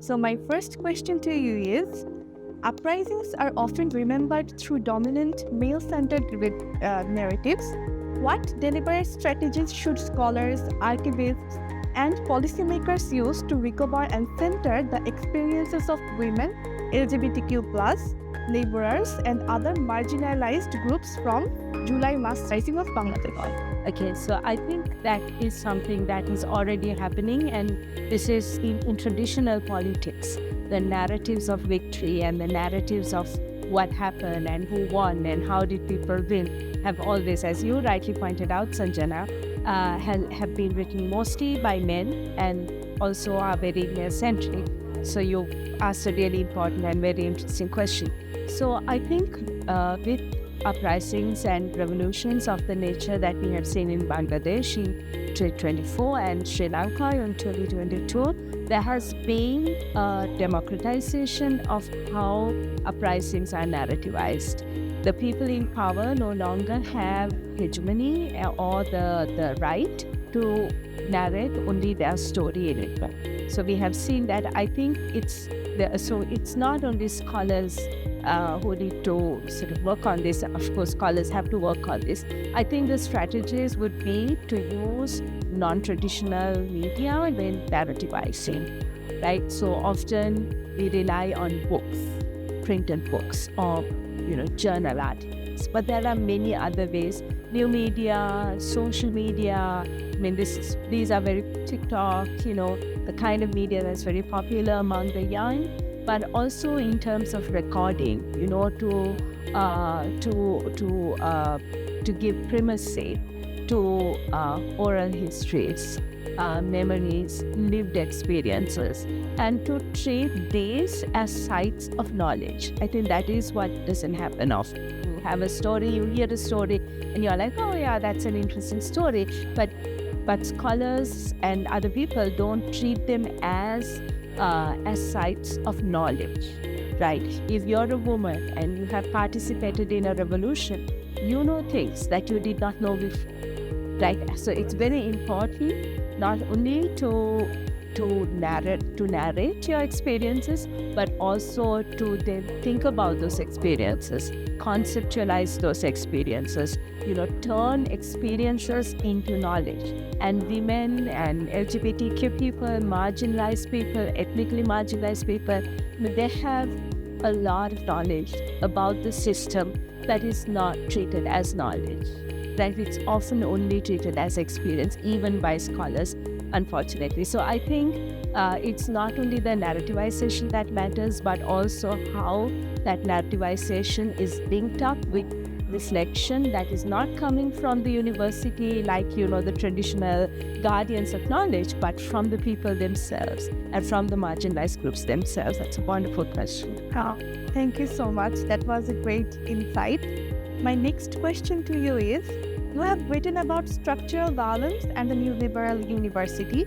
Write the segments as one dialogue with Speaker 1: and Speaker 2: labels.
Speaker 1: So my first question to you is, uprisings are often remembered through dominant male-centered narratives. What deliberate strategies should scholars, archivists, and policymakers use to recover and center the experiences of women, LGBTQ+, laborers, and other marginalized groups from July mass rising of Bangladesh?
Speaker 2: Okay, so I think that is something that is already happening, and this is in traditional politics. The narratives of victory and the narratives of what happened and who won and how did people win have always, as you rightly pointed out, Sanjana, have been written mostly by men and also are very male-centric. So you asked a really important and very interesting question. So I think with uprisings and revolutions of the nature that we have seen in Bangladesh in 2024 and Sri Lanka in 2022, there has been a democratization of how uprisings are narrativized. The people in power no longer have hegemony or the right to narrate only their story in it. So we have seen that. I think it's not only scholars who need to sort of work on this. Of course, scholars have to work on this. I think the strategies would be to use non-traditional media when narrativizing, right? So often we rely on books, printed books, or journal articles. But there are many other ways. New media, social media. I mean, these are very TikTok. The kind of media that's very popular among the young. But also in terms of recording, to give primacy to oral histories, memories, lived experiences, and to treat these as sites of knowledge. I think that is what doesn't happen often. You have a story, you hear a story, and you're like, oh yeah, that's an interesting story. But scholars and other people don't treat them as sites of knowledge, right? If you're a woman and you have participated in a revolution, you know things that you did not know before, right? So it's very important not only to narrate your experiences, but also to then think about those experiences, conceptualize those experiences, turn experiences into knowledge. And women and LGBTQ people, marginalized people, ethnically marginalized people, they have a lot of knowledge about the system that is not treated as knowledge, right? It's often only treated as experience, even by scholars, unfortunately. So I think it's not only the narrativization that matters, but also how that narrativization is linked up with reflection that is not coming from the university, like, the traditional guardians of knowledge, but from the people themselves and from the marginalized groups themselves. That's a wonderful question.
Speaker 1: Oh, thank you so much. That was a great insight. My next question to you is, you have written about structural violence and the neoliberal university.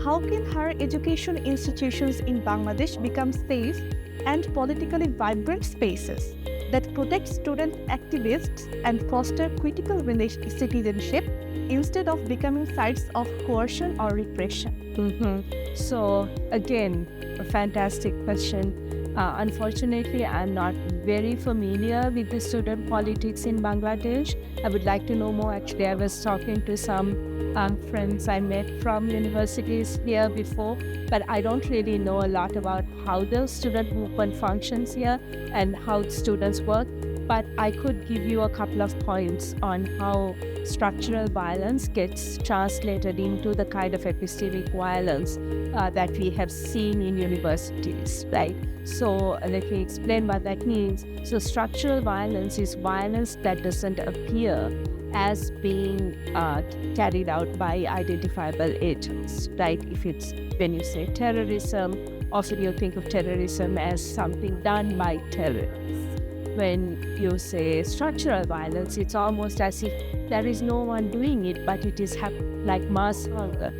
Speaker 1: How can higher education institutions in Bangladesh become safe and politically vibrant spaces that protect student activists and foster critical citizenship instead of becoming sites of coercion or repression?
Speaker 2: So again, a fantastic question. Unfortunately, I'm not very familiar with the student politics in Bangladesh. I would like to know more. Actually, I was talking to some friends I met from universities here before, but I don't really know a lot about how the student movement functions here and how students work. But I could give you a couple of points on how structural violence gets translated into the kind of epistemic violence that we have seen in universities, right? So let me explain what that means. So structural violence is violence that doesn't appear as being carried out by identifiable agents, right? If it's, when you say terrorism, often you think of terrorism as something done by terrorists. When you say structural violence, it's almost as if there is no one doing it, but it is like mass hunger,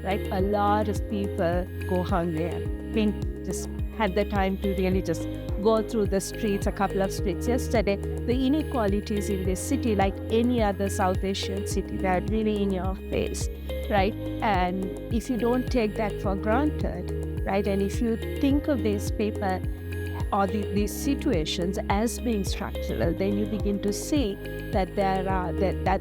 Speaker 2: right? A lot of people go hungry and think just had the time to really just go through the streets, a couple of streets yesterday, the inequalities in this city, like any other South Asian city, they're really in your face, right? And if you don't take that for granted, right, and if you think of this paper or these situations as being structural, then you begin to see that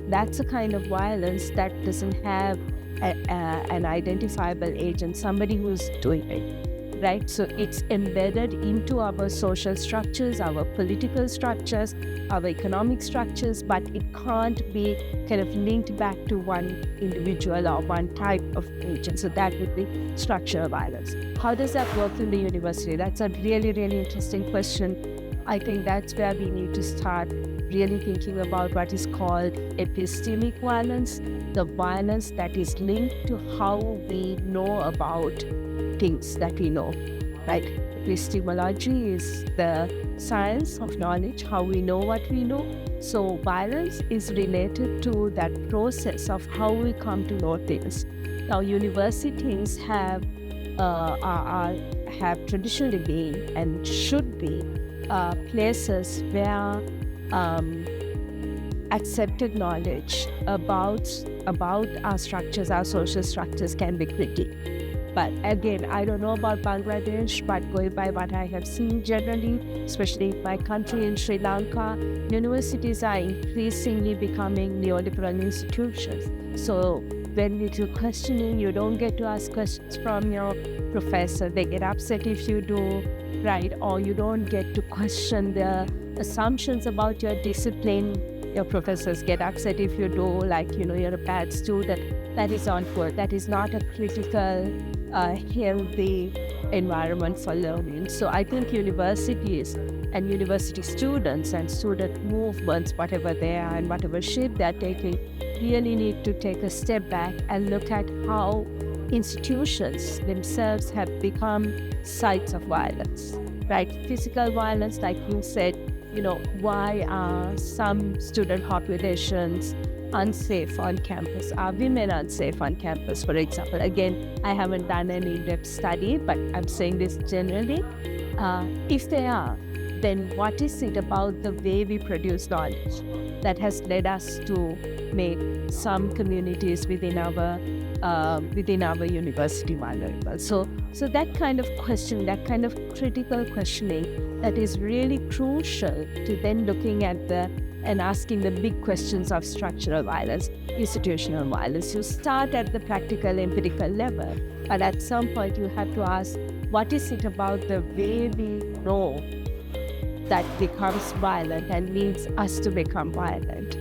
Speaker 2: that's a kind of violence that doesn't have an identifiable agent, somebody who's doing it, right? So it's embedded into our social structures, our political structures, our economic structures, but it can't be kind of linked back to one individual or one type of agent. So that would be structural violence. How does that work in the university? That's a really, really interesting question. I think that's where we need to start really thinking about what is called epistemic violence, the violence that is linked to how we know about things that we know, right? Epistemology is the science of knowledge, how we know what we know. So violence is related to that process of how we come to know things. Now, universities have traditionally been and should be places where accepted knowledge about our structures, our social structures, can be critiqued. But again, I don't know about Bangladesh, but going by what I have seen generally, especially in my country, in Sri Lanka, universities are increasingly becoming neoliberal institutions. So when you do questioning, you don't get to ask questions from your professor. They get upset if you do, right? Or you don't get to question the assumptions about your discipline. Your professors get upset if you do, like, you're a bad student. That is not good. That is not a critical, healthy environment for learning. So I think universities and university students and student movements, whatever they are and whatever shape they're taking, really need to take a step back and look at how institutions themselves have become sites of violence, right? Physical violence, like you said, why are some student populations unsafe on campus? Are women unsafe on campus, for example? Again, I haven't done an in-depth study, but I'm saying this generally. If they are, then what is it about the way we produce knowledge that has led us to make some communities within our university vulnerable? So that kind of question, that kind of critical questioning, that is really crucial to then looking at and asking the big questions of structural violence, institutional violence. You start at the practical, empirical level, but at some point you have to ask, what is it about the way we know that becomes violent and leads us to become violent?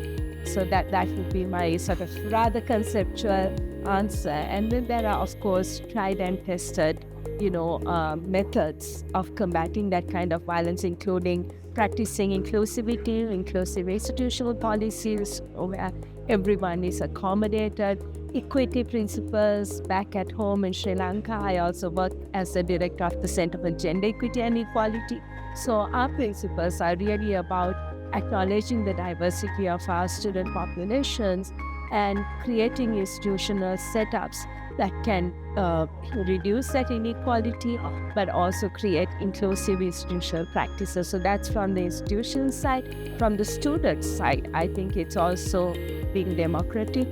Speaker 2: So that would be my sort of rather conceptual answer. And then there are, of course, tried and tested methods of combating that kind of violence, including practicing inclusive institutional policies where everyone is accommodated, equity principles. Back at home in Sri Lanka, I also work as the director of the Center for Gender Equity and Equality. So our principles are really about acknowledging the diversity of our student populations and creating institutional setups that can reduce that inequality, but also create inclusive institutional practices. So that's from the institution side. From the student side, I think it's also being democratic,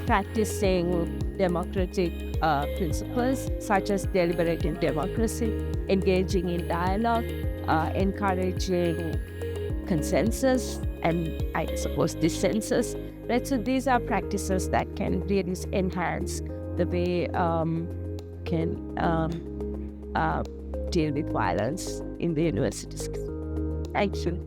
Speaker 2: practicing democratic principles such as deliberative democracy, engaging in dialogue, encouraging consensus and, I suppose, dissensus. Right? So these are practices that can really enhance the way can deal with violence in the universities. Thank you.